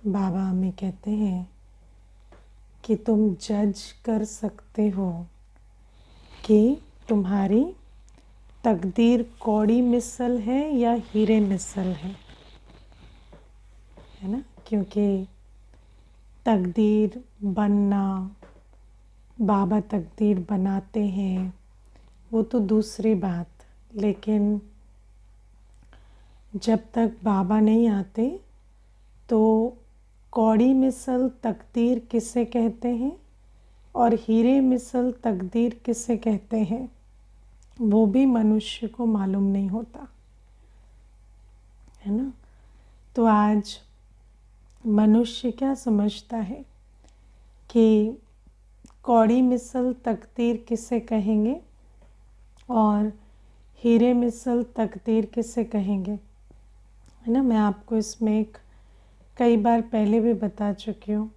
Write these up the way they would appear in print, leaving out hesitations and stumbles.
बाबा हमें कहते हैं कि तुम जज कर सकते हो कि तुम्हारी तकदीर कौड़ी मिसल है या हीरे मिसल है ना। क्योंकि तकदीर बनना, बाबा तकदीर बनाते हैं वो तो दूसरी बात, लेकिन जब तक बाबा नहीं आते तो कौड़ी मिसल तकदीर किसे कहते हैं और हीरे मिसल तकदीर किसे कहते हैं वो भी मनुष्य को मालूम नहीं होता है ना। तो आज मनुष्य क्या समझता है कि कौड़ी मिसल तकदीर किसे कहेंगे और हीरे मिसल तकदीर किसे कहेंगे, है ना। मैं आपको इसमें कई बार पहले भी बता चुकी हूँ।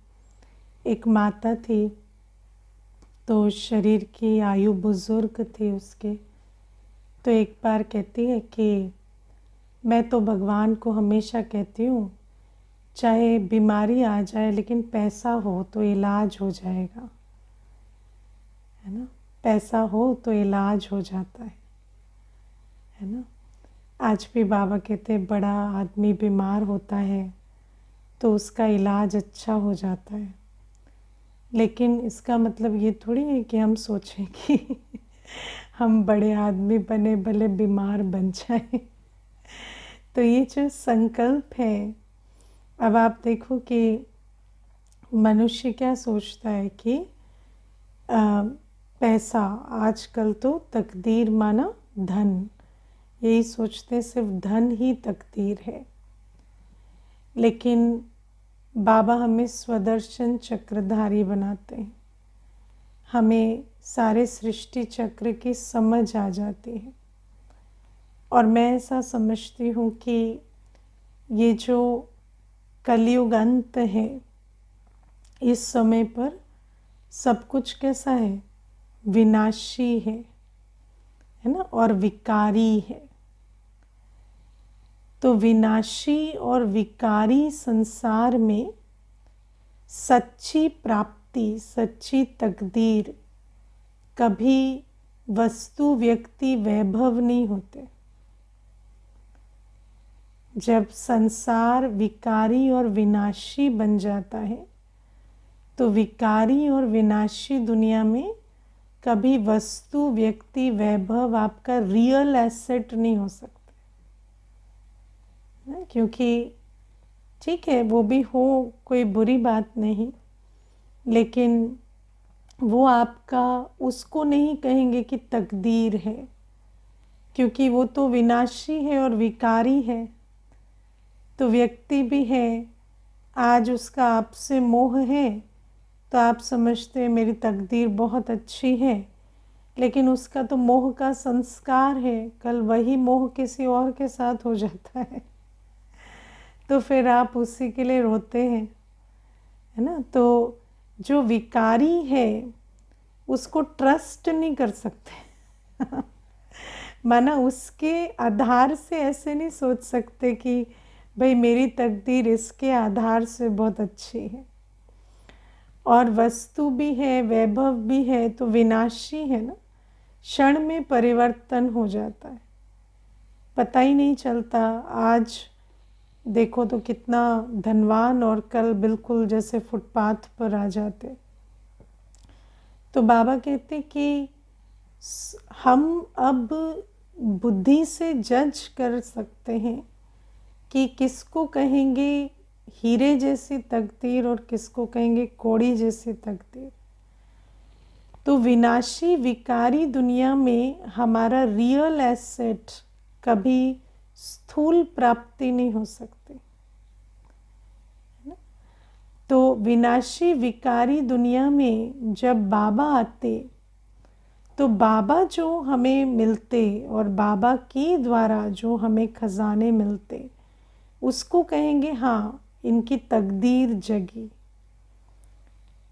एक माता थी तो शरीर की आयु बुजुर्ग थी उसके, तो एक बार कहती है कि मैं तो भगवान को हमेशा कहती हूँ चाहे बीमारी आ जाए लेकिन पैसा हो तो इलाज हो जाएगा, है ना। पैसा हो तो इलाज हो जाता है ना। आज भी बाबा कहते हैं बड़ा आदमी बीमार होता है तो उसका इलाज अच्छा हो जाता है, लेकिन इसका मतलब ये थोड़ी है कि हम सोचें कि हम बड़े आदमी बने भले बीमार बन जाएं। तो ये जो संकल्प है, अब आप देखो कि मनुष्य क्या सोचता है कि पैसा, आजकल तो तकदीर माना धन, यही सोचते सिर्फ धन ही तकदीर है। लेकिन बाबा हमें स्वदर्शन चक्रधारी बनाते हैं, हमें सारे सृष्टि चक्र की समझ आ जाती है। और मैं ऐसा समझती हूँ कि ये जो कलयुग अंत है, इस समय पर सब कुछ कैसा है, विनाशी है ना, और विकारी है। तो विनाशी और विकारी संसार में सच्ची प्राप्ति, सच्ची तकदीर कभी वस्तु, व्यक्ति, वैभव नहीं होते। जब संसार विकारी और विनाशी बन जाता है तो विकारी और विनाशी दुनिया में कभी वस्तु, व्यक्ति, वैभव आपका रियल एसेट नहीं हो सकता, क्योंकि ठीक है वो भी हो, कोई बुरी बात नहीं, लेकिन वो आपका उसको नहीं कहेंगे कि तकदीर है, क्योंकि वो तो विनाशी है और विकारी है। तो व्यक्ति भी है, आज उसका आपसे मोह है तो आप समझते हैं मेरी तकदीर बहुत अच्छी है, लेकिन उसका तो मोह का संस्कार है, कल वही मोह किसी और के साथ हो जाता है तो फिर आप उसी के लिए रोते हैं, है ना। तो जो विकारी है उसको ट्रस्ट नहीं कर सकते माना उसके आधार से ऐसे नहीं सोच सकते कि भाई मेरी तकदीर इसके आधार से बहुत अच्छी है। और वस्तु भी है, वैभव भी है तो विनाशी है ना, क्षण में परिवर्तन हो जाता है, पता ही नहीं चलता। आज देखो तो कितना धनवान और कल बिल्कुल जैसे फुटपाथ पर आ जाते। तो बाबा कहते कि हम अब बुद्धि से जज कर सकते हैं कि किसको कहेंगे हीरे जैसी तकदीर और किसको कहेंगे कौड़ी जैसी तकदीर। तो विनाशी विकारी दुनिया में हमारा रियल एसेट कभी स्थूल प्राप्ति नहीं हो सकती। तो विनाशी विकारी दुनिया में जब बाबा आते तो बाबा जो हमें मिलते और बाबा के द्वारा जो हमें खजाने मिलते उसको कहेंगे हाँ इनकी तकदीर जगी,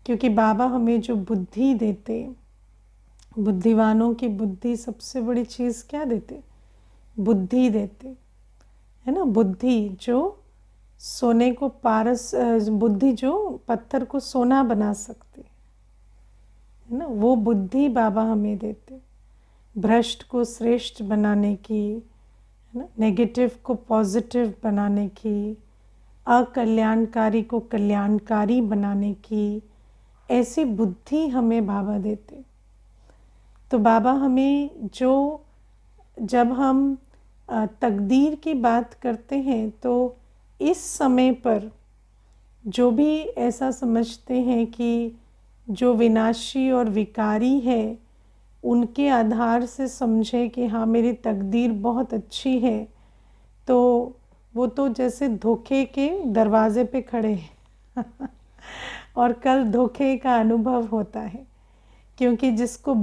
क्योंकि बाबा हमें जो बुद्धि देते, बुद्धिवानों की बुद्धि सबसे बड़ी चीज़ क्या देते, बुद्धि देते, है ना। बुद्धि जो सोने को पारस बुद्धि जो पत्थर को सोना बना सकती है ना, वो बुद्धि बाबा हमें देते, भ्रष्ट को श्रेष्ठ बनाने की, है ना, नेगेटिव को पॉजिटिव बनाने की, अकल्याणकारी को कल्याणकारी बनाने की, ऐसी बुद्धि हमें बाबा देते। तो बाबा हमें जब हम तकदीर की बात करते हैं तो इस समय पर जो भी ऐसा समझते हैं कि जो विनाशी और विकारी है, उनके आधार से समझे कि हाँ मेरी तकदीर बहुत अच्छी है, तो वो तो जैसे धोखे के दरवाजे पे खड़े हैं और कल धोखे का अनुभव होता है, क्योंकि जिसको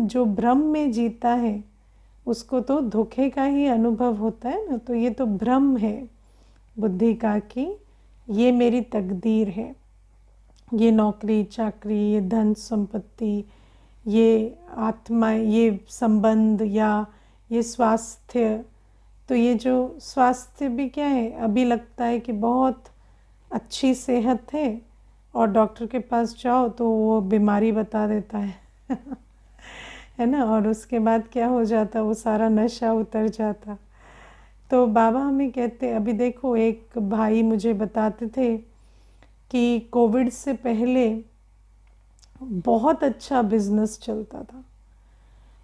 जो भ्रम में जीता है उसको तो धोखे का ही अनुभव होता है ना। तो ये तो भ्रम है बुद्धि का कि ये मेरी तकदीर है, ये नौकरी चाकरी, ये धन संपत्ति, ये आत्मा, ये संबंध या ये स्वास्थ्य। तो ये जो स्वास्थ्य भी क्या है, अभी लगता है कि बहुत अच्छी सेहत है और डॉक्टर के पास जाओ तो वो बीमारी बता देता है है ना, और उसके बाद क्या हो जाता, वो सारा नशा उतर जाता। तो बाबा हमें कहते, अभी देखो एक भाई मुझे बताते थे कि कोविड से पहले बहुत अच्छा बिजनेस चलता था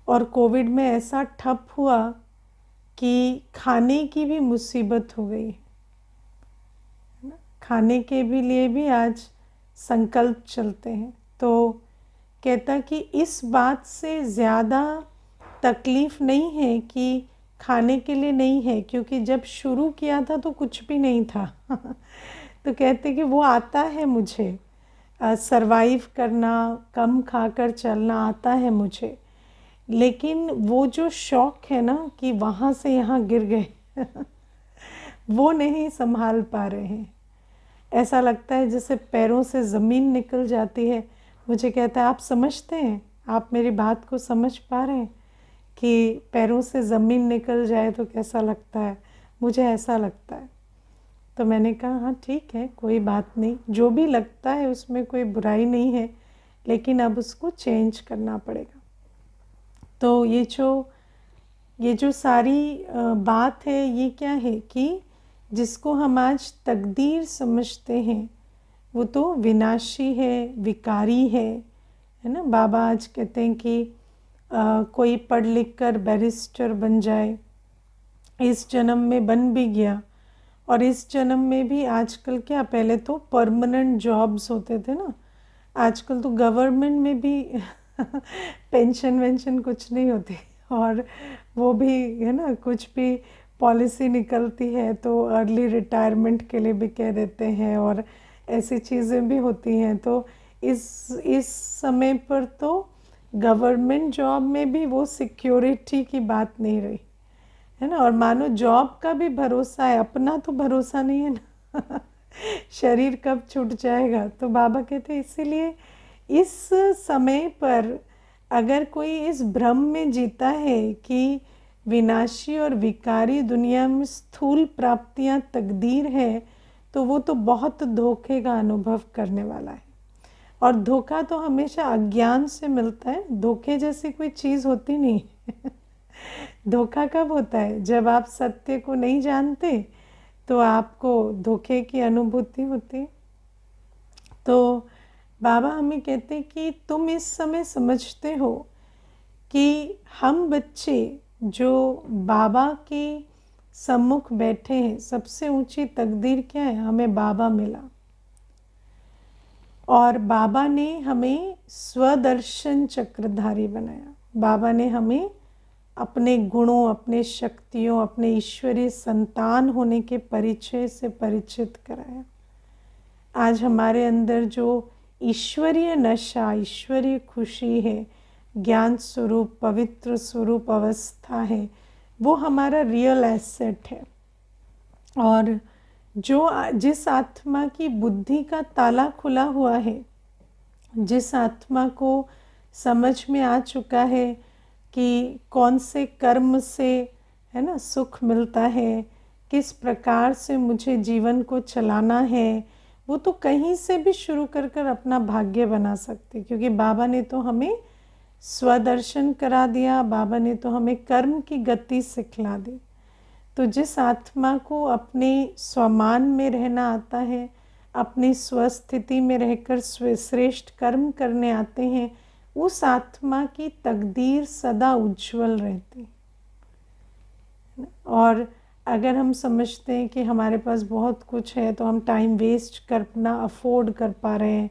और कोविड में ऐसा ठप हुआ कि खाने की भी मुसीबत हो गई, है ना, खाने के भी लिए भी आज संकल्प चलते हैं। तो कहता कि इस बात से ज़्यादा तकलीफ़ नहीं है कि खाने के लिए नहीं है, क्योंकि जब शुरू किया था तो कुछ भी नहीं था तो कहते कि वो आता है मुझे, सरवाइव करना, कम खाकर चलना आता है मुझे, लेकिन वो जो शौक है ना कि वहाँ से यहाँ गिर गए वो नहीं संभाल पा रहे हैं। ऐसा लगता है जैसे पैरों से ज़मीन निकल जाती है। मुझे कहता है आप समझते हैं, आप मेरी बात को समझ पा रहे हैं कि पैरों से ज़मीन निकल जाए तो कैसा लगता है। मुझे ऐसा लगता है। तो मैंने कहा हाँ ठीक है, कोई बात नहीं, जो भी लगता है उसमें कोई बुराई नहीं है, लेकिन अब उसको चेंज करना पड़ेगा। तो ये जो सारी बात है, ये क्या है कि जिसको हम आज तकदीर समझते हैं वो तो विनाशी है, विकारी है ना। बाबा आज कहते हैं कि कोई पढ़ लिख कर बैरिस्टर बन जाए, इस जन्म में बन भी गया, और इस जन्म में भी आजकल क्या, पहले तो परमानेंट जॉब्स होते थे ना, आजकल तो गवर्नमेंट में भी पेंशन वेंशन कुछ नहीं होती, और वो भी है ना, कुछ भी पॉलिसी निकलती है तो अर्ली रिटायरमेंट के लिए भी कह देते हैं, और ऐसी चीज़ें भी होती हैं। तो इस समय पर तो गवर्नमेंट जॉब में भी वो सिक्योरिटी की बात नहीं रही, है ना। और मानो जॉब का भी भरोसा है, अपना तो भरोसा नहीं है ना शरीर कब छूट जाएगा। तो बाबा कहते हैं इसीलिए इस समय पर अगर कोई इस भ्रम में जीता है कि विनाशी और विकारी दुनिया में स्थूल प्राप्तियां तकदीर है, तो वो तो बहुत धोखे का अनुभव करने वाला है। और धोखा तो हमेशा अज्ञान से मिलता है, धोखे जैसी कोई चीज़ होती नहीं धोखा कब होता है, जब आप सत्य को नहीं जानते तो आपको धोखे की अनुभूति होती है। तो बाबा हमें कहते हैं कि तुम इस समय समझते हो कि हम बच्चे जो बाबा के सम्मुख बैठे हैं, सबसे ऊंची तकदीर क्या है, हमें बाबा मिला, और बाबा ने हमें स्वदर्शन चक्रधारी बनाया। बाबा ने हमें अपने गुणों, अपने शक्तियों, अपने ईश्वरीय संतान होने के परिचय से परिचित कराया। आज हमारे अंदर जो ईश्वरीय नशा, ईश्वरीय खुशी है, ज्ञान स्वरूप, पवित्र स्वरूप अवस्था है, वो हमारा रियल एसेट है। और जिस आत्मा की बुद्धि का ताला खुला हुआ है, जिस आत्मा को समझ में आ चुका है कि कौन से कर्म से, है ना, सुख मिलता है, किस प्रकार से मुझे जीवन को चलाना है, वो तो कहीं से भी शुरू कर कर अपना भाग्य बना सकते, क्योंकि बाबा ने तो हमें स्वदर्शन करा दिया, बाबा ने तो हमें कर्म की गति सिखला दी। तो जिस आत्मा को अपने स्वमान में रहना आता है, अपनी स्वस्थिति में रहकर श्रेष्ठ कर्म करने आते हैं, उस आत्मा की तकदीर सदा उज्जवल रहती है। और अगर हम समझते हैं कि हमारे पास बहुत कुछ है तो हम टाइम वेस्ट करना अफोर्ड कर पा रहे हैं,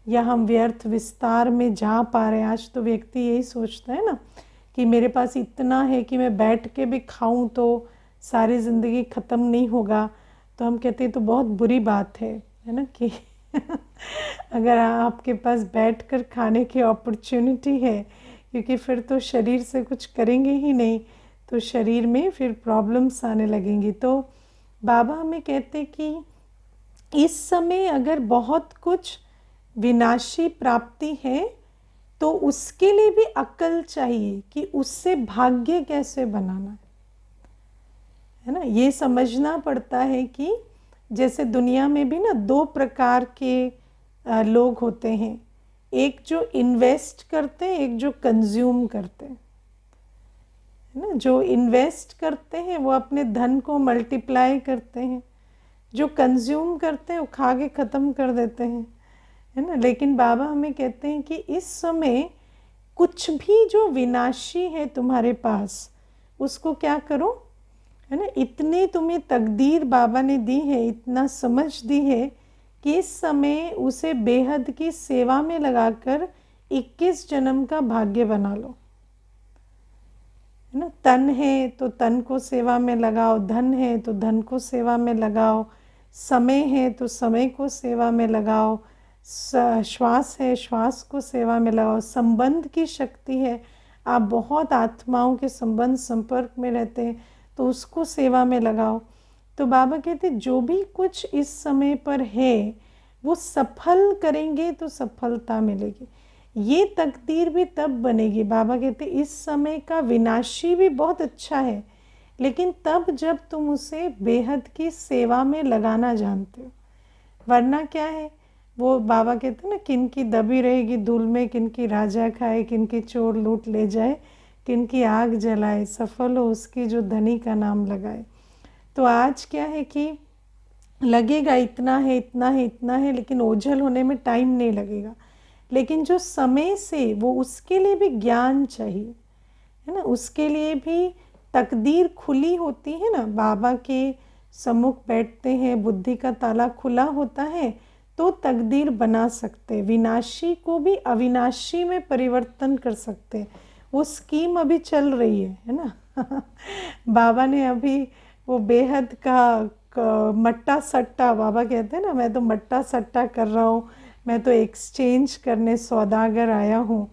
या हम व्यर्थ विस्तार में जा पा रहे हैं। आज तो व्यक्ति यही सोचता है ना कि मेरे पास इतना है कि मैं बैठ के भी खाऊं तो सारी ज़िंदगी ख़त्म नहीं होगा। तो हम कहते हैं तो बहुत बुरी बात है ना, कि अगर आपके पास बैठकर खाने की अपॉर्चुनिटी है, क्योंकि फिर तो शरीर से कुछ करेंगे ही नहीं, तो शरीर में फिर प्रॉब्लम्स आने लगेंगी। तो बाबा हमें कहते कि इस समय अगर बहुत कुछ विनाशी प्राप्ति है तो उसके लिए भी अक्ल चाहिए कि उससे भाग्य कैसे बनाना है ना। ये समझना पड़ता है कि जैसे दुनिया में भी ना दो प्रकार के लोग होते हैं, एक जो इन्वेस्ट करते हैं, एक जो कंज्यूम करते हैं, है ना। जो इन्वेस्ट करते हैं वो अपने धन को मल्टीप्लाई करते हैं, जो कंज्यूम करते हैं वो खा के ख़त्म कर देते हैं, है ना। लेकिन बाबा हमें कहते हैं कि इस समय कुछ भी जो विनाशी है तुम्हारे पास, उसको क्या करो, है ना। इतनी तुम्हें तकदीर बाबा ने दी है, इतना समझ दी है कि इस समय उसे बेहद की सेवा में लगाकर 21 जन्म का भाग्य बना लो, है ना। तन है तो तन को सेवा में लगाओ, धन है तो धन को सेवा में लगाओ, समय है तो समय को सेवा में लगाओ, श्वास है श्वास को सेवा में लगाओ, संबंध की शक्ति है, आप बहुत आत्माओं के संबंध संपर्क में रहते हैं तो उसको सेवा में लगाओ। तो बाबा कहते जो भी कुछ इस समय पर है वो सफल करेंगे तो सफलता मिलेगी। ये तकदीर भी तब बनेगी, बाबा कहते इस समय का विनाशी भी बहुत अच्छा है, लेकिन तब जब तुम उसे बेहद की सेवा में लगाना जानते हो। वरना क्या है, वो बाबा कहते हैं ना, किन की दबी रहेगी धूल में, किन की राजा खाए, किन की चोर लूट ले जाए, किन की आग जलाए, सफल हो उसकी जो धनी का नाम लगाए। तो आज क्या है कि लगेगा इतना है इतना है इतना है, लेकिन ओझल होने में टाइम नहीं लगेगा। लेकिन जो समय से वो उसके लिए भी ज्ञान चाहिए, है ना, उसके लिए भी तकदीर खुली होती है ना। बाबा के सम्मुख बैठते हैं, बुद्धि का ताला खुला होता है तो तकदीर बना सकते, विनाशी को भी अविनाशी में परिवर्तन कर सकते। वो स्कीम अभी चल रही है ना। बाबा ने अभी वो बेहद का मट्टा सट्टा, बाबा कहते हैं ना, मैं तो मट्टा सट्टा कर रहा हूँ, मैं तो एक्सचेंज करने सौदागर आया हूँ।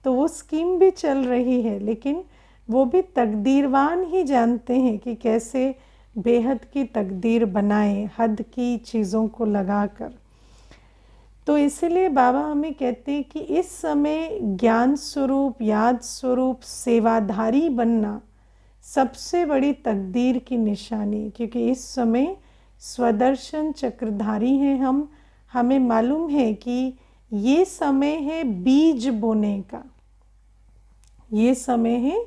तो वो स्कीम भी चल रही है, लेकिन वो भी तकदीरवान ही जानते हैं कि कैसे बेहद की तकदीर बनाएं, हद की चीज़ों को लगाकर। तो इसलिए बाबा हमें कहते हैं कि इस समय ज्ञान स्वरूप, याद स्वरूप, सेवाधारी बनना सबसे बड़ी तकदीर की निशानी, क्योंकि इस समय स्वदर्शन चक्रधारी हैं हम। हमें मालूम है कि ये समय है बीज बोने का, ये समय है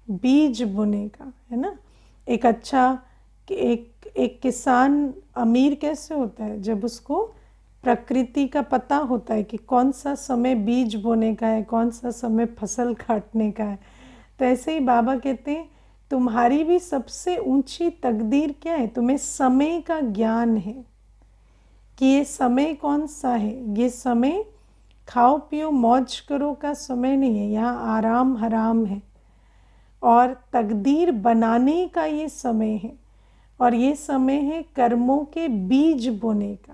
बीज बोने का, है ना। एक अच्छा एक किसान अमीर कैसे होता है, जब उसको प्रकृति का पता होता है कि कौन सा समय बीज बोने का है, कौन सा समय फसल काटने का है। तो ऐसे ही बाबा कहते हैं तुम्हारी भी सबसे ऊंची तकदीर क्या है, तुम्हें समय का ज्ञान है कि ये समय कौन सा है। ये समय खाओ पियो मौज करो का समय नहीं है, यहाँ आराम हराम है, और तकदीर बनाने का ये समय है, और ये समय है कर्मों के बीज बोने का,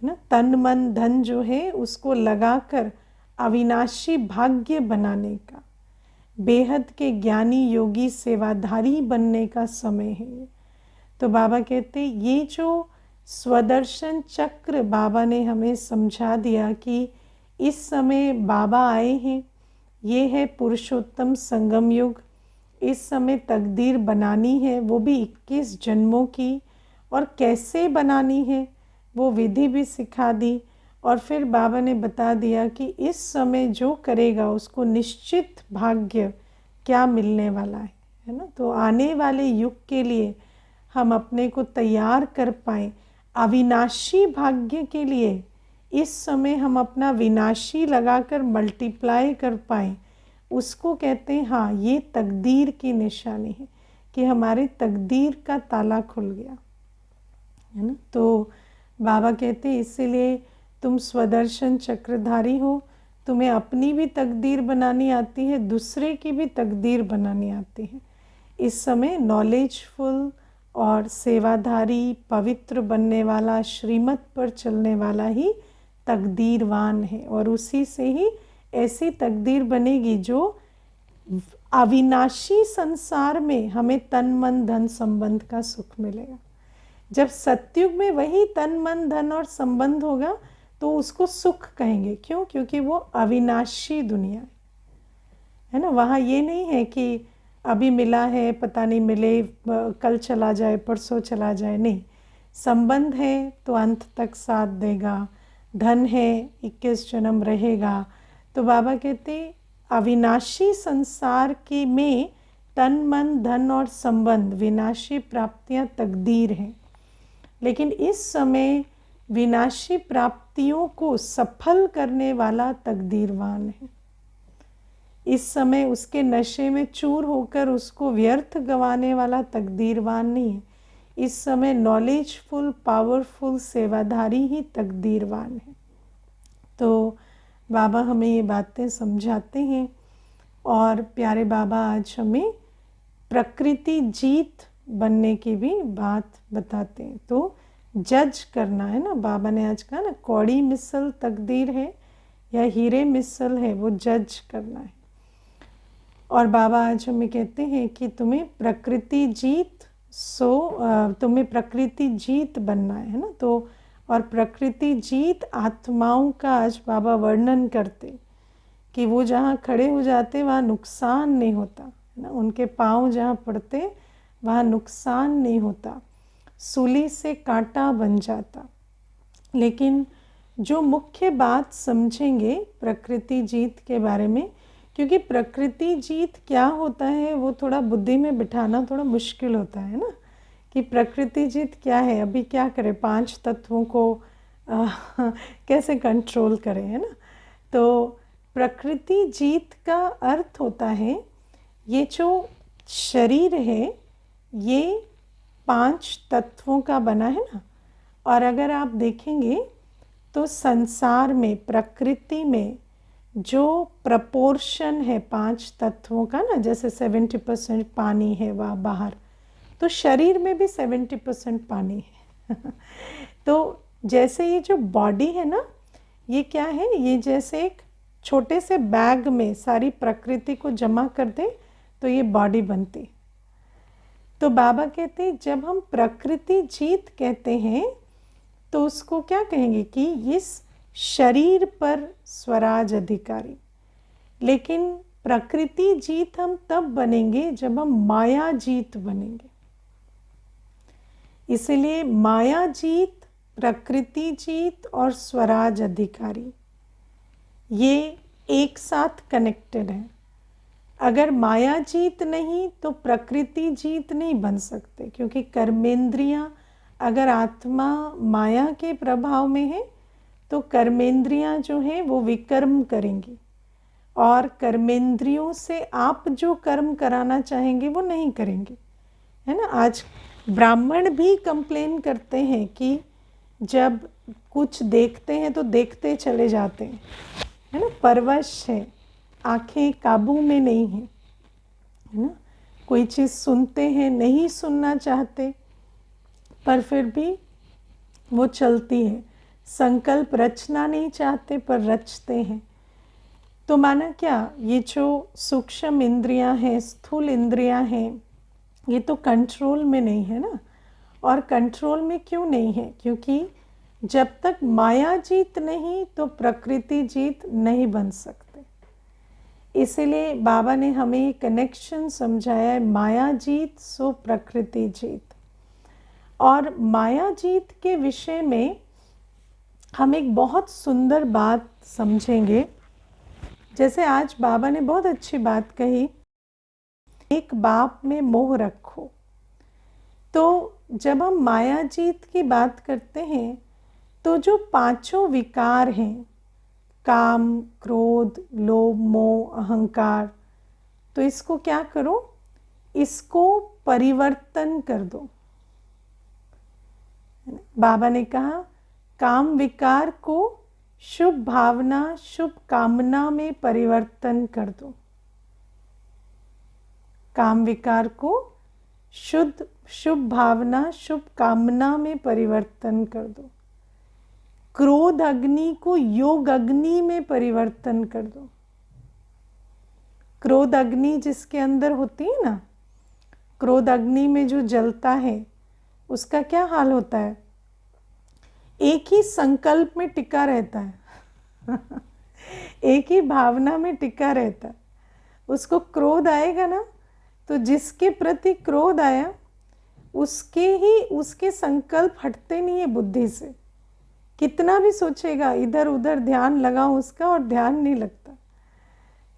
है ना। तन मन धन जो है उसको लगाकर अविनाशी भाग्य बनाने का, बेहद के ज्ञानी योगी सेवाधारी बनने का समय है। तो बाबा कहते ये जो स्वदर्शन चक्र बाबा ने हमें समझा दिया कि इस समय बाबा आए हैं, ये है पुरुषोत्तम संगम युग। इस समय तकदीर बनानी है, वो भी 21 जन्मों की, और कैसे बनानी है वो विधि भी सिखा दी। और फिर बाबा ने बता दिया कि इस समय जो करेगा उसको निश्चित भाग्य क्या मिलने वाला है ना। तो आने वाले युग के लिए हम अपने को तैयार कर पाएँ, अविनाशी भाग्य के लिए इस समय हम अपना विनाशी लगाकर मल्टीप्लाई कर पाएँ, उसको कहते हैं हाँ ये तकदीर की निशानी है कि हमारे तकदीर का ताला खुल गया है ना। तो बाबा कहते हैं इसीलिए तुम स्वदर्शन चक्रधारी हो, तुम्हें अपनी भी तकदीर बनानी आती है, दूसरे की भी तकदीर बनानी आती है। इस समय नॉलेजफुल और सेवाधारी, पवित्र बनने वाला, श्रीमत पर चलने वाला ही तकदीरवान है, और उसी से ही ऐसी तकदीर बनेगी जो अविनाशी संसार में हमें तन मन धन संबंध का सुख मिलेगा। जब सतयुग में वही तन मन धन और संबंध होगा तो उसको सुख कहेंगे। क्यों? क्योंकि वो अविनाशी दुनिया है ना। वहाँ ये नहीं है कि अभी मिला है, पता नहीं मिले, कल चला जाए, परसों चला जाए, नहीं। संबंध है तो अंत तक साथ देगा, धन है 21 जन्म रहेगा। तो बाबा कहते अविनाशी संसार के में तन मन धन और संबंध विनाशी प्राप्तियां तकदीर हैं, लेकिन इस समय विनाशी प्राप्तियों को सफल करने वाला तकदीरवान है। इस समय उसके नशे में चूर होकर उसको व्यर्थ गंवाने वाला तकदीरवान नहीं है। इस समय नॉलेजफुल, पावरफुल, सेवाधारी ही तकदीरवान है। तो बाबा हमें ये बातें समझाते हैं, और प्यारे बाबा आज हमें प्रकृति जीत बनने की भी बात बताते हैं। तो जज करना है ना, बाबा ने आज कहा ना, कौड़ी मिसल तकदीर है या हीरे मिसल है, वो जज करना है। और बाबा आज हमें कहते हैं कि तुम्हें प्रकृति जीत तुम्हें प्रकृति जीत बनना है ना। तो और प्रकृति जीत आत्माओं का आज बाबा वर्णन करते कि वो जहाँ खड़े हो जाते वहाँ नुकसान नहीं होता है ना, उनके पाँव जहाँ पड़ते वहाँ नुकसान नहीं होता, सूली से कांटा बन जाता। लेकिन जो मुख्य बात समझेंगे प्रकृति जीत के बारे में, क्योंकि प्रकृति जीत क्या होता है वो थोड़ा बुद्धि में बिठाना थोड़ा मुश्किल होता है ना, कि प्रकृति जीत क्या है, अभी क्या करें, 5 तत्वों को कैसे कंट्रोल करें, है ना। तो प्रकृति जीत का अर्थ होता है ये जो शरीर है ये 5 तत्वों का बना है ना। और अगर आप देखेंगे तो संसार में, प्रकृति में जो प्रपोर्शन है 5 तत्वों का ना, जैसे 70% पानी है वह बाहर, तो शरीर में भी 70% पानी है तो जैसे ये जो बॉडी है ना, ये क्या है, ये जैसे एक छोटे से बैग में सारी प्रकृति को जमा कर दे तो ये बॉडी बनती। तो बाबा कहते हैं जब हम प्रकृति जीत कहते हैं तो उसको क्या कहेंगे कि इस शरीर पर स्वराज अधिकारी। लेकिन प्रकृति जीत हम तब बनेंगे जब हम माया जीत बनेंगे। इसलिए माया जीत, प्रकृति जीत और स्वराज अधिकारी ये एक साथ कनेक्टेड है। अगर माया जीत नहीं तो प्रकृति जीत नहीं बन सकते, क्योंकि कर्मेंद्रियां, अगर आत्मा माया के प्रभाव में है तो कर्मेंद्रियां जो हैं वो विकर्म करेंगी, और कर्मेंद्रियों से आप जो कर्म कराना चाहेंगे वो नहीं करेंगे, है ना। आज ब्राह्मण भी कंप्लेन करते हैं कि जब कुछ देखते हैं तो देखते चले जाते हैं, है ना, परवश है, आंखें काबू में नहीं है, है ना। कोई चीज़ सुनते हैं, नहीं सुनना चाहते पर फिर भी वो चलती है, संकल्प रचना नहीं चाहते पर रचते हैं। तो माना क्या, ये जो सूक्ष्म इंद्रियां हैं, स्थूल इंद्रियां हैं, ये तो कंट्रोल में नहीं है ना। और कंट्रोल में क्यों नहीं है? क्योंकि जब तक माया जीत नहीं तो प्रकृति जीत नहीं बन सकते। इसलिए बाबा ने हमें ये कनेक्शन समझाया है, माया जीत सो प्रकृति जीत। और माया जीत के विषय में हम एक बहुत सुंदर बात समझेंगे। जैसे आज बाबा ने बहुत अच्छी बात कही, एक बाप में मोह रखो। तो जब हम माया जीत की बात करते हैं तो जो पांचों विकार हैं, काम, क्रोध, लोभ, मोह, अहंकार, तो इसको क्या करो, इसको परिवर्तन कर दो। बाबा ने कहा काम विकार को शुभ भावना, शुभ कामना में परिवर्तन कर दो। काम विकार को शुभ भावना, शुभ कामना में परिवर्तन कर दो। क्रोध अग्नि को योग अग्नि में परिवर्तन कर दो। क्रोध अग्नि जिसके अंदर होती है ना, क्रोध अग्नि में जो जलता है उसका क्या हाल होता है, एक ही संकल्प में टिका रहता है एक ही भावना में टिका रहता है। उसको क्रोध आएगा ना, तो जिसके प्रति क्रोध आया उसके संकल्प हटते नहीं है बुद्धि से। कितना भी सोचेगा, इधर उधर ध्यान लगाओ उसका, और ध्यान नहीं लगता।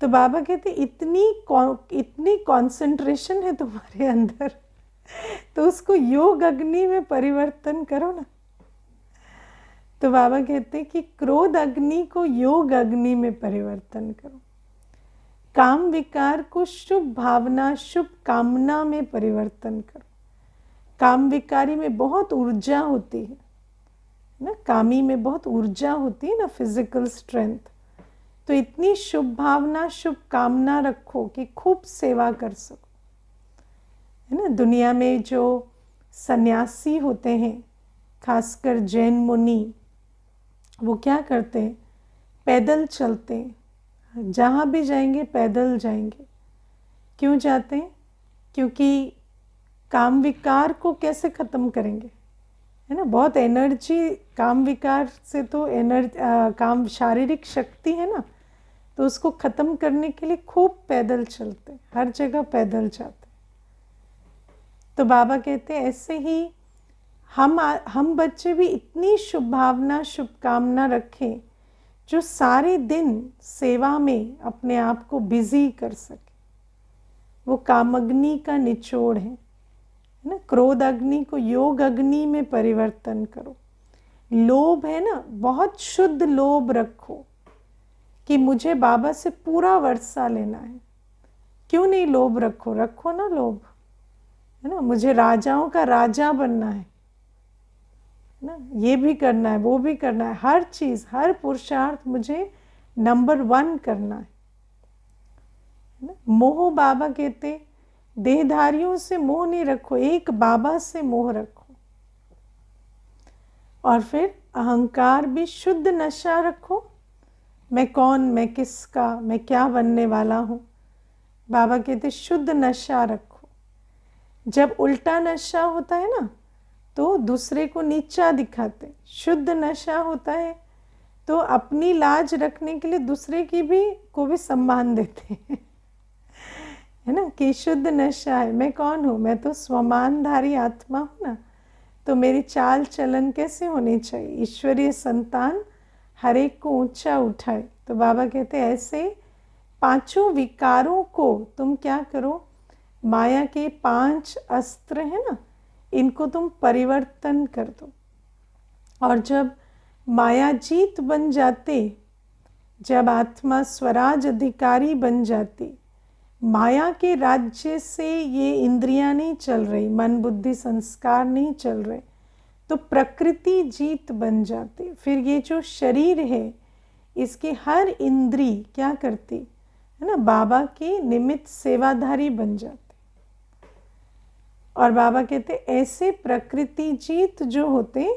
तो बाबा कहते इतनी कंसंट्रेशन है तुम्हारे अंदर, तो उसको योग अग्नि में परिवर्तन करो ना। तो बाबा कहते कि क्रोध अग्नि को योग अग्नि में परिवर्तन करो। काम विकार को शुभ भावना, शुभ कामना में परिवर्तन करो। काम विकारी में बहुत ऊर्जा होती है ना, कामी में बहुत ऊर्जा होती है ना, फिजिकल स्ट्रेंथ। तो इतनी शुभ भावना, शुभ कामना रखो कि खूब सेवा कर सको, है ना। दुनिया में जो सन्यासी होते हैं, खासकर जैन मुनि, वो क्या करते हैं, पैदल चलते हैं, जहाँ भी जाएंगे पैदल जाएंगे। क्यों जाते हैं, क्योंकि काम विकार को कैसे ख़त्म करेंगे, है ना। बहुत एनर्जी काम विकार से, तो काम शारीरिक शक्ति है ना, तो उसको ख़त्म करने के लिए खूब पैदल चलते, हर जगह पैदल जाते। तो बाबा कहते हैं ऐसे ही हम बच्चे भी इतनी शुभ भावना, शुभकामना रखें जो सारे दिन सेवा में अपने आप को बिजी कर सके। वो कामग्नि का निचोड़ है ना। क्रोध अग्नि को योग अग्नि में परिवर्तन करो। लोभ है ना, बहुत शुद्ध लोभ रखो कि मुझे बाबा से पूरा वर्षा लेना है। क्यों नहीं लोभ रखो, रखो ना लोभ, है ना। मुझे राजाओं का राजा बनना है ना, ये भी करना है, वो भी करना है, हर चीज़, हर पुरुषार्थ मुझे नंबर 1 करना है ना। मोह, बाबा कहते देहधारियों से मोह नहीं रखो, एक बाबा से मोह रखो। और फिर अहंकार भी शुद्ध नशा रखो। मैं कौन, मैं किसका, मैं क्या बनने वाला हूँ। बाबा कहते शुद्ध नशा रखो। जब उल्टा नशा होता है ना, तो दूसरे को नीचा दिखाते। शुद्ध नशा होता है तो अपनी लाज रखने के लिए दूसरे को भी सम्मान देते हैं, है ना। कि शुद्ध नशा है, मैं कौन हूँ, मैं तो स्वमानधारी आत्मा हूँ ना, तो मेरी चाल चलन कैसे होनी चाहिए, ईश्वरीय संतान हर एक को ऊंचा उठाए। तो बाबा कहते हैं ऐसे पांचों विकारों को तुम क्या करो, माया के 5 अस्त्र है ना, इनको तुम परिवर्तन कर दो। और जब माया जीत बन जाते, जब आत्मा स्वराज अधिकारी बन जाती, माया के राज्य से ये इंद्रियां नहीं चल रही, मन बुद्धि संस्कार नहीं चल रहे, तो प्रकृति जीत बन जाती। फिर ये जो शरीर है, इसकी हर इंद्री क्या करती है ना, बाबा के निमित्त सेवाधारी बन जाती। और बाबा कहते ऐसे प्रकृति जीत जो होते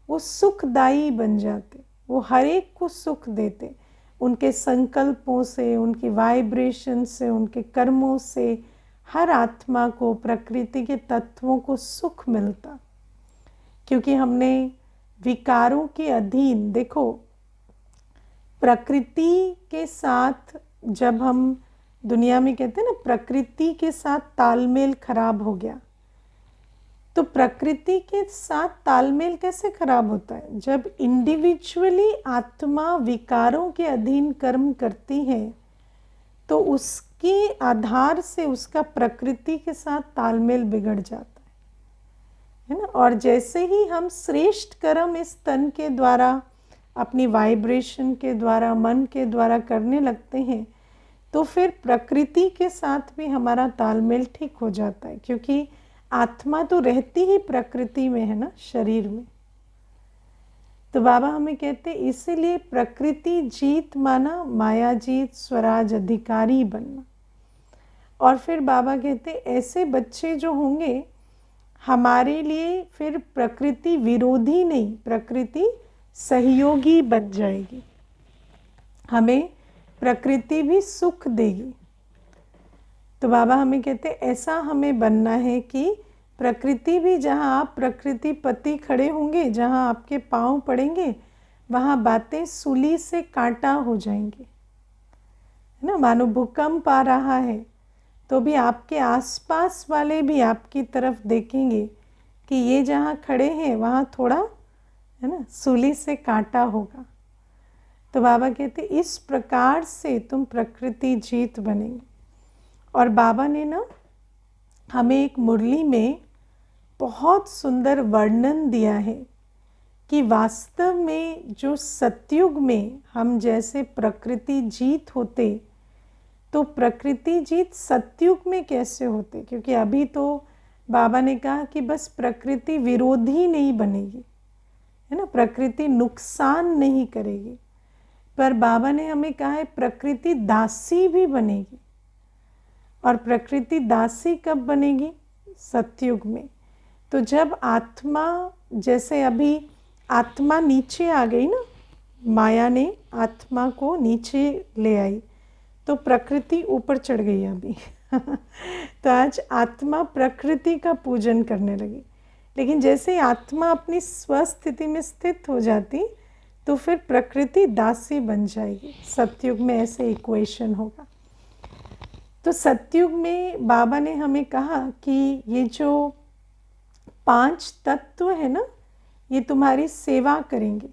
वो सुखदायी बन जाते, वो हर एक को सुख देते। उनके संकल्पों से, उनकी वाइब्रेशन से, उनके कर्मों से हर आत्मा को, प्रकृति के तत्वों को सुख मिलता। क्योंकि हमने विकारों के अधीन, देखो प्रकृति के साथ जब हम दुनिया में कहते हैं ना, प्रकृति के साथ तालमेल खराब हो गया। तो प्रकृति के साथ तालमेल कैसे खराब होता है? जब इंडिविजुअली आत्मा विकारों के अधीन कर्म करती है तो उसके आधार से उसका प्रकृति के साथ तालमेल बिगड़ जाता है ना। और जैसे ही हम श्रेष्ठ कर्म इस तन के द्वारा, अपनी वाइब्रेशन के द्वारा, मन के द्वारा करने लगते हैं तो फिर प्रकृति के साथ भी हमारा तालमेल ठीक हो जाता है, क्योंकि आत्मा तो रहती ही प्रकृति में है ना, शरीर में। तो बाबा हमें कहते इसीलिए प्रकृति जीत माना माया जीत, स्वराज अधिकारी बनना। और फिर बाबा कहते ऐसे बच्चे जो होंगे हमारे लिए फिर प्रकृति विरोधी नहीं, प्रकृति सहयोगी बन जाएगी, हमें प्रकृति भी सुख देगी। तो बाबा हमें कहते ऐसा हमें बनना है कि प्रकृति भी, जहाँ आप प्रकृति पति खड़े होंगे, जहाँ आपके पांव पड़ेंगे, वहाँ बातें सूली से कांटा हो जाएंगी, है ना। मानो भूकंप आ रहा है तो भी आपके आसपास वाले भी आपकी तरफ देखेंगे कि ये जहाँ खड़े हैं वहाँ थोड़ा, है ना, सूली से कांटा होगा। तो बाबा कहते इस प्रकार से तुम प्रकृति जीत बनेंगे। और बाबा ने ना हमें एक मुरली में बहुत सुंदर वर्णन दिया है कि वास्तव में जो सतयुग में हम जैसे प्रकृति जीत होते, तो प्रकृति जीत सतयुग में कैसे होते। क्योंकि अभी तो बाबा ने कहा कि बस प्रकृति विरोधी नहीं बनेगी, है ना, प्रकृति नुकसान नहीं करेगी, पर बाबा ने हमें कहा है प्रकृति दासी भी बनेगी। और प्रकृति दासी कब बनेगी? सतयुग में। तो जब आत्मा, जैसे अभी आत्मा नीचे आ गई ना, माया ने आत्मा को नीचे ले आई तो प्रकृति ऊपर चढ़ गई अभी तो आज आत्मा प्रकृति का पूजन करने लगी। लेकिन जैसे आत्मा अपनी स्वस्थिति में स्थित हो जाती तो फिर प्रकृति दासी बन जाएगी। सतयुग में ऐसे इक्वेशन होगा। तो सतयुग में बाबा ने हमें कहा कि ये जो 5 तत्व है ना, ये तुम्हारी सेवा करेंगे।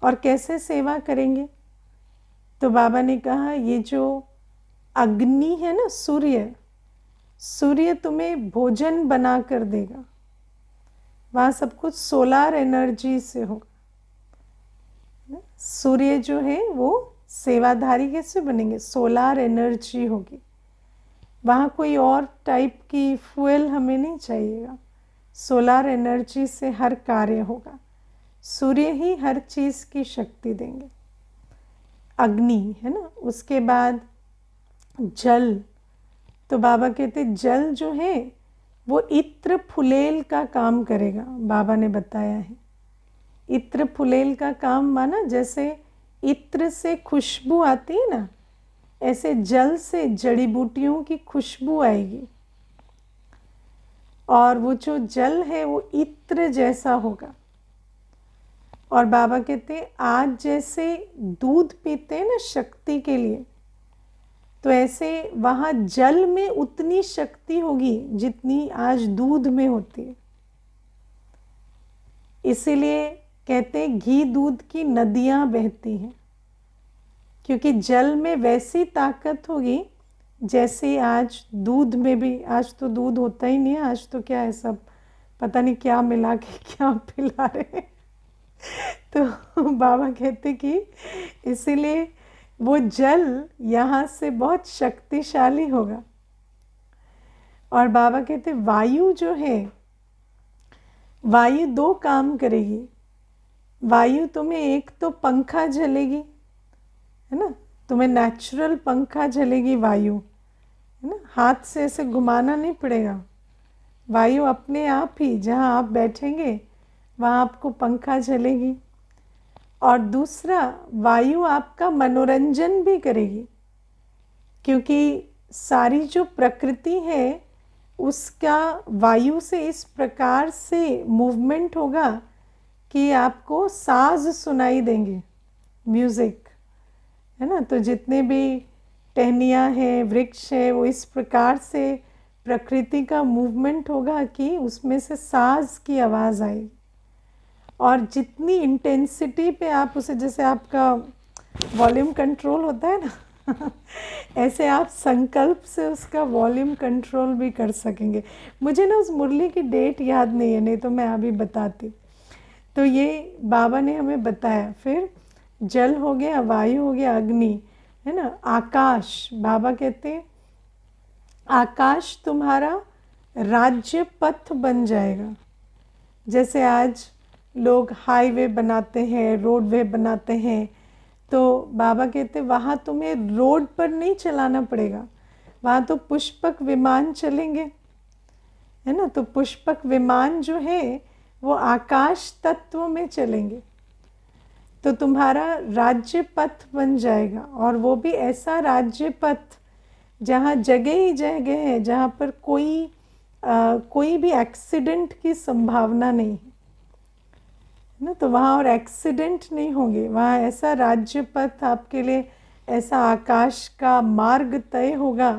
और कैसे सेवा करेंगे? तो बाबा ने कहा ये जो अग्नि है ना, सूर्य तुम्हें भोजन बना कर देगा। वहाँ सब कुछ सोलार एनर्जी से होगा। सूर्य जो है वो सेवाधारी कैसे बनेंगे? सोलार एनर्जी होगी। वहाँ कोई और टाइप की फ्यूल हमें नहीं चाहिएगा, सोलार एनर्जी से हर कार्य होगा। सूर्य ही हर चीज़ की शक्ति देंगे। अग्नि है ना, उसके बाद जल। तो बाबा कहते जल जो है वो इत्र फुलेल का काम करेगा। बाबा ने बताया है इत्र फुलेल का काम, माना जैसे इत्र से खुशबू आती है ना, ऐसे जल से जड़ी बूटियों की खुशबू आएगी। और वो जो जल है वो इत्र जैसा होगा। और बाबा कहते आज जैसे दूध पीते हैं ना शक्ति के लिए, तो ऐसे वहाँ जल में उतनी शक्ति होगी जितनी आज दूध में होती है। इसीलिए कहते हैं घी दूध की नदियाँ बहती हैं, क्योंकि जल में वैसी ताकत होगी जैसे आज दूध में भी। आज तो दूध होता ही नहीं है, आज तो क्या है, सब पता नहीं क्या मिला के क्या पिला रहे हैं तो बाबा कहते कि इसीलिए वो जल यहाँ से बहुत शक्तिशाली होगा। और बाबा कहते वायु जो है, वायु 2 काम करेगी। वायु तुम्हें एक तो पंखा झलेगी, है ना, तुम्हें नेचुरल पंखा झलेगी वायु, है ना, हाथ से ऐसे घुमाना नहीं पड़ेगा। वायु अपने आप ही जहाँ आप बैठेंगे वहाँ आपको पंखा झलेगी। और दूसरा, वायु आपका मनोरंजन भी करेगी, क्योंकि सारी जो प्रकृति है उसका वायु से इस प्रकार से मूवमेंट होगा कि आपको साज सुनाई देंगे, म्यूज़िक, है ना। तो जितने भी टहनियाँ हैं, वृक्ष है, वो इस प्रकार से प्रकृति का मूवमेंट होगा कि उसमें से सांस की आवाज़ आएगी। और जितनी इंटेंसिटी पे आप उसे, जैसे आपका वॉल्यूम कंट्रोल होता है ना ऐसे आप संकल्प से उसका वॉल्यूम कंट्रोल भी कर सकेंगे। मुझे ना उस मुरली की डेट याद नहीं है, नहीं तो मैं अभी बताती। तो ये बाबा ने हमें बताया। फिर जल हो गया, वायु हो गया, अग्नि है ना, आकाश। बाबा कहते हैं आकाश तुम्हारा राज्य पथ बन जाएगा। जैसे आज लोग हाईवे बनाते हैं, रोडवे बनाते हैं, तो बाबा कहते वहाँ तुम्हें रोड पर नहीं चलाना पड़ेगा, वहाँ तो पुष्पक विमान चलेंगे, है ना। तो पुष्पक विमान जो है वो आकाश तत्व में चलेंगे, तो तुम्हारा राज्य पथ बन जाएगा। और वो भी ऐसा राज्य पथ जहाँ जगह ही जगह है, जहाँ पर कोई भी एक्सीडेंट की संभावना नहीं है ना। तो वहाँ और एक्सीडेंट नहीं होंगे, वहाँ ऐसा राज्य पथ आपके लिए, ऐसा आकाश का मार्ग तय होगा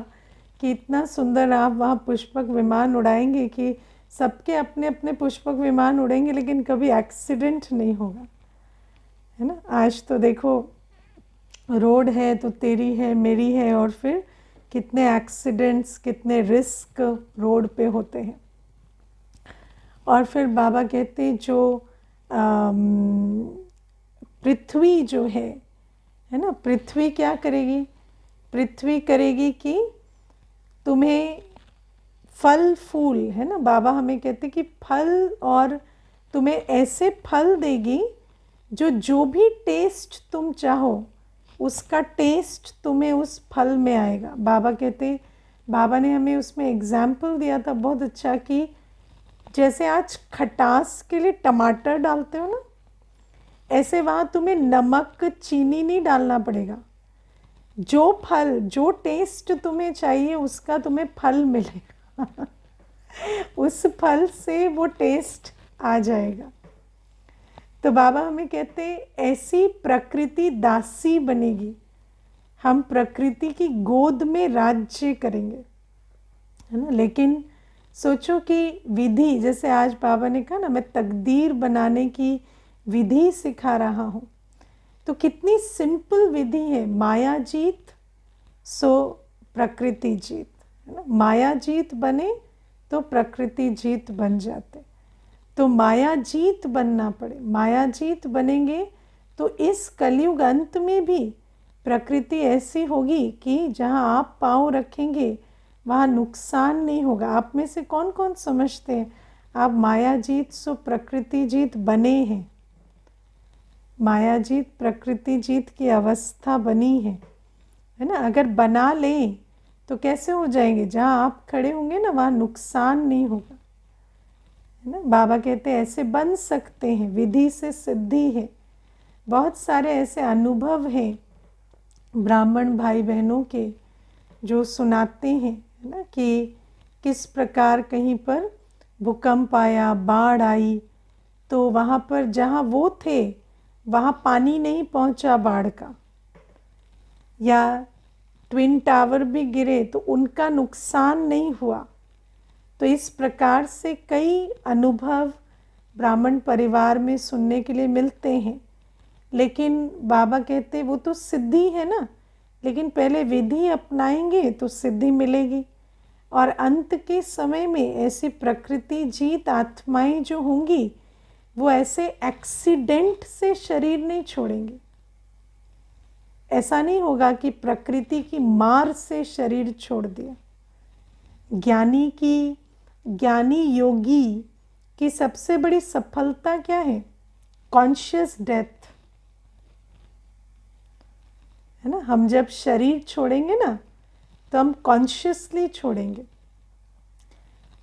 कि इतना सुंदर आप वहाँ पुष्पक विमान उड़ाएंगे कि सबके अपने अपने पुष्पक विमान उड़ेंगे, लेकिन कभी एक्सीडेंट नहीं होगा, है ना। आज तो देखो रोड है तो तेरी है मेरी है, और फिर कितने एक्सीडेंट्स, कितने रिस्क रोड पे होते हैं। और फिर बाबा कहते जो पृथ्वी जो है ना, पृथ्वी क्या करेगी? पृथ्वी करेगी कि तुम्हें फल फूल, है ना। बाबा हमें कहते कि फल, और तुम्हें ऐसे फल देगी जो भी टेस्ट तुम चाहो उसका टेस्ट तुम्हें उस फल में आएगा। बाबा कहते, बाबा ने हमें उसमें एग्जाम्पल दिया था बहुत अच्छा कि जैसे आज खटास के लिए टमाटर डालते हो ना, ऐसे वहाँ तुम्हें नमक चीनी नहीं डालना पड़ेगा। जो फल, जो टेस्ट तुम्हें चाहिए उसका तुम्हें फल मिलेगा उस फल से वो टेस्ट आ जाएगा। तो बाबा हमें कहते ऐसी प्रकृति दासी बनेगी, हम प्रकृति की गोद में राज्य करेंगे, है ना। लेकिन सोचो कि विधि, जैसे आज बाबा ने कहा ना मैं तकदीर बनाने की विधि सिखा रहा हूँ, तो कितनी सिंपल विधि है। माया जीत सो प्रकृति जीत, है ना। माया जीत बने तो प्रकृति जीत बन जाते। तो माया जीत बनना पड़े, माया जीत बनेंगे तो इस कलयुग अंत में भी प्रकृति ऐसी होगी कि जहाँ आप पाँव रखेंगे वहाँ नुकसान नहीं होगा। आप में से कौन कौन समझते हैं आप माया जीत सो प्रकृति जीत बने हैं? माया जीत प्रकृति जीत की अवस्था बनी है ना। अगर बना लें तो कैसे हो जाएंगे? जहाँ आप खड़े होंगे ना वहाँ नुकसान नहीं होगा, है ना। बाबा कहते हैं ऐसे बन सकते हैं, विधि से सिद्धि है। बहुत सारे ऐसे अनुभव हैं ब्राह्मण भाई बहनों के जो सुनाते हैं, है ना, कि किस प्रकार कहीं पर भूकंप आया, बाढ़ आई, तो वहाँ पर जहाँ वो थे वहाँ पानी नहीं पहुँचा बाढ़ का, या ट्विन टावर भी गिरे तो उनका नुकसान नहीं हुआ। तो इस प्रकार से कई अनुभव ब्राह्मण परिवार में सुनने के लिए मिलते हैं। लेकिन बाबा कहते वो तो सिद्धि है ना, लेकिन पहले विधि अपनाएंगे तो सिद्धि मिलेगी। और अंत के समय में ऐसी प्रकृति जीत आत्माएं जो होंगी वो ऐसे एक्सीडेंट से शरीर नहीं छोड़ेंगे। ऐसा नहीं होगा कि प्रकृति की मार से शरीर छोड़ दिया। ज्ञानी योगी की सबसे बड़ी सफलता क्या है? कॉन्शियस डेथ, है ना। हम जब शरीर छोड़ेंगे ना तो हम कॉन्शियसली छोड़ेंगे।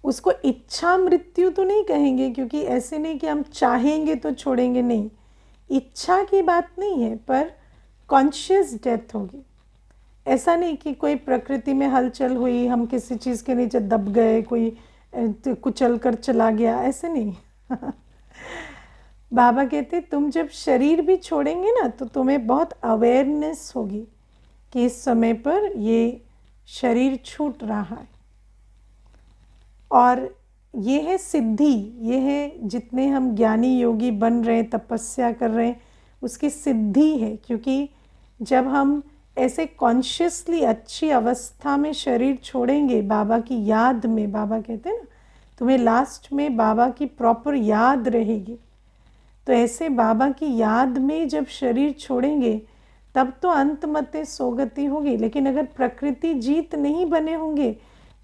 उसको इच्छा मृत्यु तो नहीं कहेंगे, क्योंकि ऐसे नहीं कि हम चाहेंगे तो छोड़ेंगे, नहीं, इच्छा की बात नहीं है, पर कॉन्शियस डेथ होगी। ऐसा नहीं कि कोई प्रकृति में हलचल हुई, हम किसी चीज़ के नीचे दब गए, कोई कुचल कर चला गया, ऐसे नहीं बाबा कहते तुम जब शरीर भी छोड़ेंगे ना तो तुम्हें बहुत अवेयरनेस होगी कि इस समय पर ये शरीर छूट रहा है। और ये है सिद्धि, ये है जितने हम ज्ञानी योगी बन रहे हैं, तपस्या कर रहे हैं, उसकी सिद्धि है। क्योंकि जब हम ऐसे कॉन्शियसली अच्छी अवस्था में शरीर छोड़ेंगे, बाबा की याद में, बाबा कहते हैं ना तुम्हें लास्ट में बाबा की प्रॉपर याद रहेगी, तो ऐसे बाबा की याद में जब शरीर छोड़ेंगे तब तो अंतमते सोगति होगी। लेकिन अगर प्रकृति जीत नहीं बने होंगे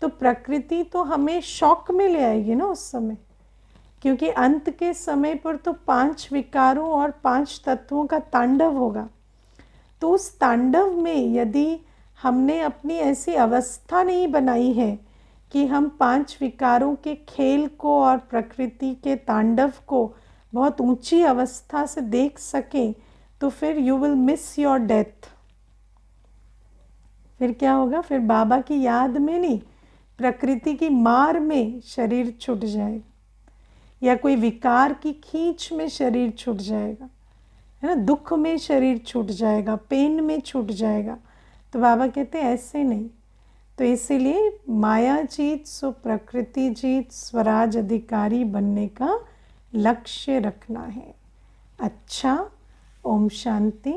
तो प्रकृति तो हमें शॉक में ले आएगी ना उस समय, क्योंकि अंत के समय पर तो 5 विकारों और 5 तत्वों का तांडव होगा। तो उस तांडव में यदि हमने अपनी ऐसी अवस्था नहीं बनाई है कि हम 5 विकारों के खेल को और प्रकृति के तांडव को बहुत ऊंची अवस्था से देख सकें, तो फिर you will miss your death. फिर क्या होगा? फिर बाबा की याद में नहीं, प्रकृति की मार में शरीर छूट जाएगा, या कोई विकार की खींच में शरीर छूट जाएगा, है ना, दुख में शरीर छूट जाएगा, पेन में छूट जाएगा। तो बाबा कहते हैं ऐसे नहीं। तो इसीलिए माया जीत सो प्रकृति जीत, स्वराज अधिकारी बनने का लक्ष्य रखना है। अच्छा, ओम शांति।